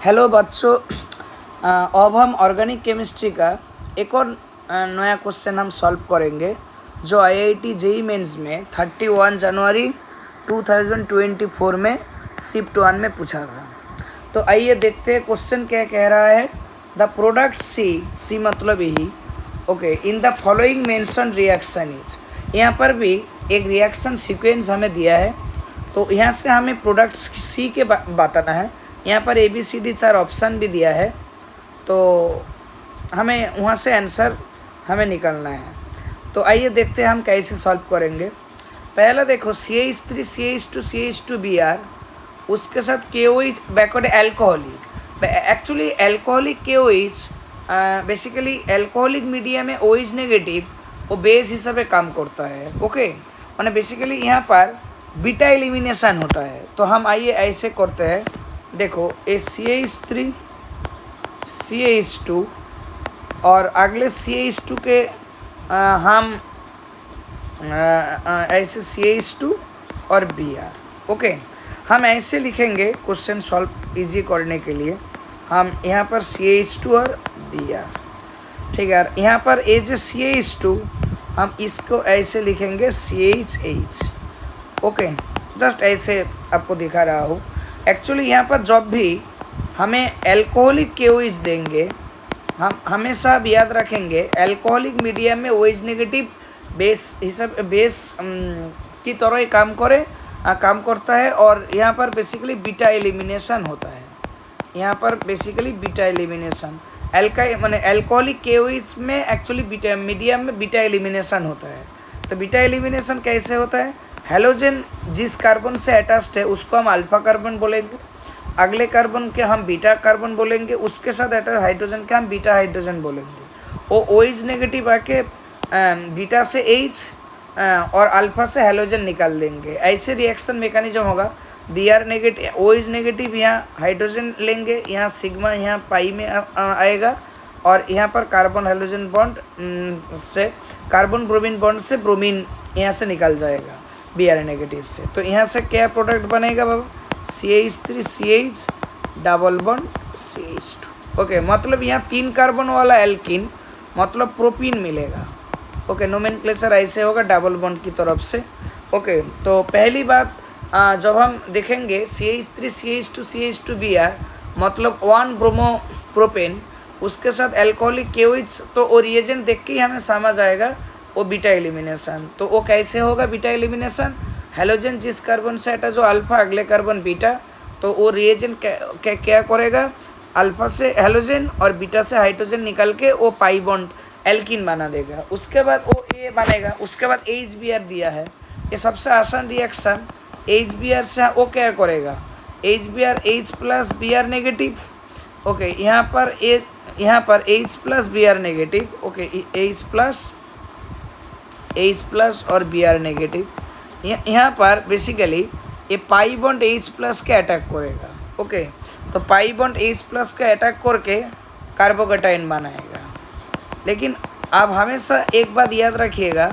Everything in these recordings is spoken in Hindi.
हेलो बच्चों, अब हम ऑर्गेनिक केमिस्ट्री का एक और नया क्वेश्चन हम सॉल्व करेंगे जो आईआईटी जेईई मेंस में 31 जनवरी 2024 में शिफ्ट 1 में पूछा था। तो आइए देखते हैं क्वेश्चन क्या कह रहा है। द प्रोडक्ट सी मतलब यही okay in the following mention reaction is. यहाँ पर भी एक रिएक्शन सीक्वेंस हमें दिया है, तो यहाँ से हमें प्रोडक्ट सी के बताना है। यहाँ पर ABCD 4 ऑप्शन भी दिया है, तो हमें वहाँ से आंसर हमें निकालना है। तो आइए देखते हैं हम कैसे सॉल्व करेंगे। पहला देखो CH3 CH2 CH2 Br, उसके साथ KOH backward alcoholic. Actually alcoholic KOH basically alcoholic medium में OH नेगेटिव वो बेस हिसाब से काम करता है। ओके, मैंने बेसिकली यहाँ पर बीटा एलिमिनेशन होता है। तो हम आइए ऐसे करते हैं। देखो ये CH3 CH2 और अगले CH2 के हम ऐसे CH2 और Br। ओके, हम ऐसे लिखेंगे क्वेश्चन सॉल्व इजी करने के लिए। हम यहाँ पर CH2 और Br, ठीक है। यहाँ पर ये जो CH2 हम इसको ऐसे लिखेंगे CHH। ओके, जस्ट ऐसे आपको दिखा रहा हूँ। एक्चुअली यहाँ पर जब भी हमें एल्कोहलिक KOH देंगे, हम हमेशा अब याद रखेंगे एल्कोहलिक मीडियम में OH नेगेटिव बेस हिसाब बेस की तरह ही काम करता है। और यहाँ पर बेसिकली बीटा एलिमिनेशन होता है। यहाँ पर बेसिकली बीटा एलिमिनेशन माने एल्कोहलिक KOH में एक्चुअली बीटा मीडियम में बीटा एलिमिनेशन होता है। तो बीटा एलिमिनेशन कैसे होता है? हेलोजन जिस कार्बन से अटैच्ड है उसको हम अल्फा कार्बन बोलेंगे, अगले कार्बन के हम बीटा कार्बन बोलेंगे, उसके साथ अटैच हाइड्रोजन के हम बीटा हाइड्रोजन बोलेंगे। वो OH नेगेटिव आके बीटा से H और अल्फा से हेलोजन निकाल देंगे। ऐसे रिएक्शन मैकेनिज्म होगा। Br नेगेटिव OH नेगेटिव यहाँ हाइड्रोजन लेंगे, यहाँ सिग्मा यहाँ पाई में आएगा और यहाँ पर कार्बन हेलोजन बॉन्ड से कार्बन ब्रोमीन बॉन्ड से ब्रोमीन यहाँ से निकल जाएगा Br नेगेटिव से। तो यहाँ से क्या प्रोडक्ट बनेगा बाबा? CH3 CH double bond CH2। Okay, मतलब यहाँ 3 कार्बन वाला एल्किन मतलब प्रोपीन मिलेगा। ओके, नोमेनक्लेचर ऐसे होगा डबल बॉन्ड की तरफ से। ओके, तो पहली बात जब हम देखेंगे CH3 CH2 CH2 Br मतलब 1 ब्रोमो प्रोपेन, उसके साथ एल्कोहलिक KOH, तो वो रिएजेंट देख के ही हमें समझ आएगा वो बीटा एलिमिनेशन। तो वो कैसे होगा बीटा एलिमिनेशन? हेलोजन जिस कार्बन से अटैच हो अल्फा, अगले कार्बन बीटा, तो वो रिएजेंट क्या करेगा? अल्फा से हेलोजन और बीटा से हाइड्रोजन निकल के वो पाई बॉन्ड एल्किन बना देगा। उसके बाद वो ये बनेगा। उसके बाद HBr दिया है, ये सबसे आसान रिएक्शन। HBr से वो क्या करेगा? HBr H plus Br negative. Okay, यहाँ पर H plus Br negative. Okay, H plus और Br नेगेटिव। यहाँ पर बेसिकली ये पाई बॉन्ड H प्लस के अटैक करेगा। ओके, तो पाई बॉन्ड H प्लस का अटैक करके कार्बोकेटाइन बनाएगा। लेकिन आप हमेशा एक बात याद रखिएगा,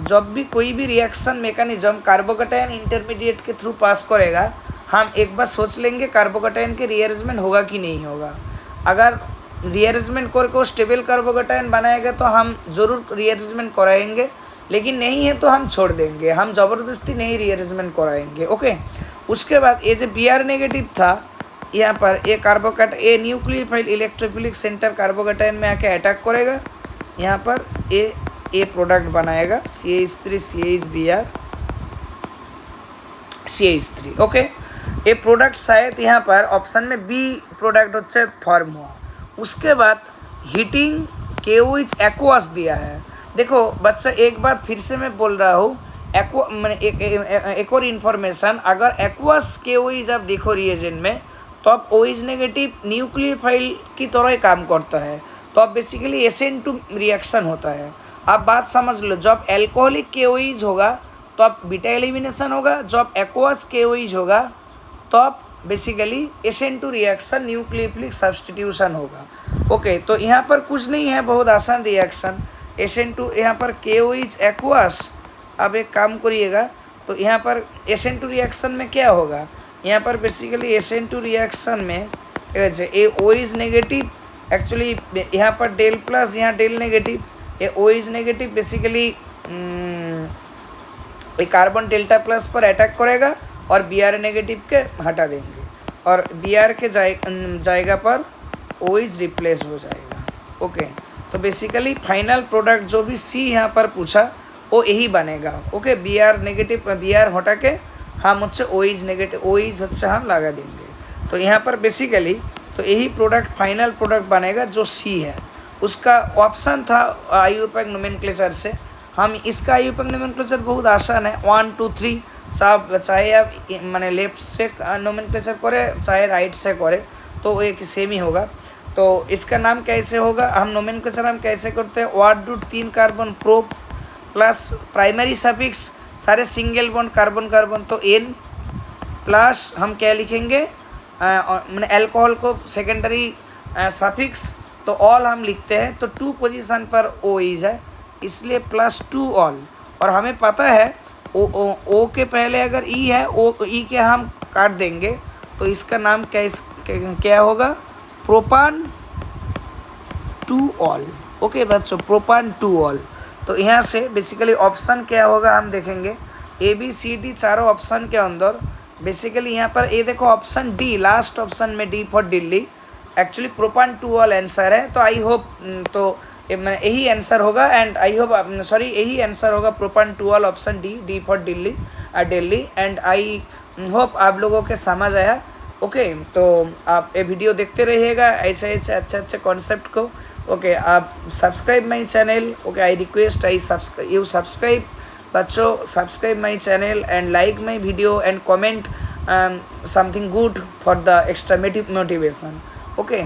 जब भी कोई भी रिएक्शन मैकेनिज्म कार्बोकेटाइन इंटरमीडिएट के थ्रू पास करेगा, हम एक बार सोच लेंगे कार्बोकेटाइन के रीअरेंजमेंट होगा कि नहीं होगा। अगर रीअरेंजमेंट करके वो स्टेबल कार्बोकेटाइन बनाएगा तो हम ज़रूर रीअरेंजमेंट कराएंगे, लेकिन नहीं है तो हम छोड़ देंगे। हम ज़बरदस्ती नहीं रीअरेंजमेंट कराएंगे। ओके, उसके बाद ये जो Br नेगेटिव था, यहाँ पर ये ये न्यूक्लियोफाइल इलेक्ट्रोफिलिक सेंटर कार्बोकेटाइन में आके अटैक करेगा। यहाँ पर ये प्रोडक्ट बनाएगा CH3 CH Br CH3। Okay, ये प्रोडक्ट शायद यहाँ पर ऑप्शन में B प्रोडक्ट होच्छे फॉर्म हुआ। उसके बाद हीटिंग KOH एक्वास दिया है। देखो बच्चा, एक बार फिर से मैं बोल रहा हूँ, एक और इन्फॉर्मेशन, अगर एक्वास KOH आप देखो रिएजेंट में, तो अब OH नेगेटिव न्यूक्लियोफाइल की तरह ही काम करता है। तो अब बेसिकली SN2 रिएक्शन होता है। आप बात समझ लो, जब एल्कोहलिक KOH होगा तो अब बीटा एलिमिनेशन होगा, जब एक्वास KOH होगा तो अब basically SN2 reaction nucleophilic substitution होगा। ओके, तो यहाँ पर कुछ नहीं है, बहुत आसान रिएक्शन। SN2 यहाँ पर KOH एक्वास। अब एक काम करिएगा, तो यहाँ पर SN2 रिएक्शन में क्या होगा? यहाँ पर बेसिकली SN2 रिएक्शन में ঠিক আছে। A O is negative actually यहाँ पर डेल प्लस यहाँ del negative, A O is negative basically ये कार्बन डेल्टा प्लस पर अटैक करेगा और बी आर नेगेटिव के हटा देंगे और बी आर के जाएगा पर ओ इज रिप्लेस हो जाएगा। ओके, तो बेसिकली फाइनल प्रोडक्ट जो भी सी यहाँ पर पूछा वो यही बनेगा। Okay, B R negative B R हटा के हम হচ্ছে O is negative O is হচ্ছে हम लगा देंगे। तो यहाँ पर बेसिकली तो यही प्रोडक्ट फाइनल प्रोडक्ट बनेगा जो सी है। उसका ऑप्शन था आईयूपैक नोमेनक्लेचर से, हम इसका आईयूपैक नोमेनक्लेचर बहुत आसान है 1 2 3 सब, चाहे आप मैंने लेफ्ट से नोमेनक्लेचर करे चाहे राइट से करे तो एक सेम ही होगा। तो इसका नाम कैसे होगा, हम नोमेनक्लेचर हम कैसे करते हैं, word root 3 carbon prop plus primary suffix सारे सिंगल बॉन्ड कार्बन कार्बन तो एन प्लस हम क्या लिखेंगे मैंने अल्कोहल को सेकेंडरी सफिक्स तो ऑल हम लिखते हैं, तो 2 पोजीशन पर ओ इज है इसलिए प्लस 2 ऑल। और हमें पता है ओ के पहले अगर ई है ओ ई के हम काट देंगे तो इसका नाम क्या होगा, प्रोपान 2 ऑल। ओके बच्चों, प्रोपान 2 ऑल। तो यहाँ से बेसिकली ऑप्शन क्या होगा हम देखेंगे, ए बी सी डी चारों ऑप्शन के अंदर बेसिकली यहाँ पर ए देखो ऑप्शन डी, लास्ट ऑप्शन में D for Delhi actually propane 2 ol answer है। तो आई होप तो यही आंसर होगा एंड आई होप सॉरी यही आंसर होगा propane 2 ol option D for Delhi Delhi and I hope आप लोगों के समझ आया। ओके, तो आप ये वीडियो देखते रहिएगा ऐसे ऐसे अच्छे अच्छे कॉन्सेप्ट को। ओके, आप subscribe my channel. Okay, I request you subscribe बच्चों, subscribe my channel and like my video and comment something good for the extra motivation. Okay.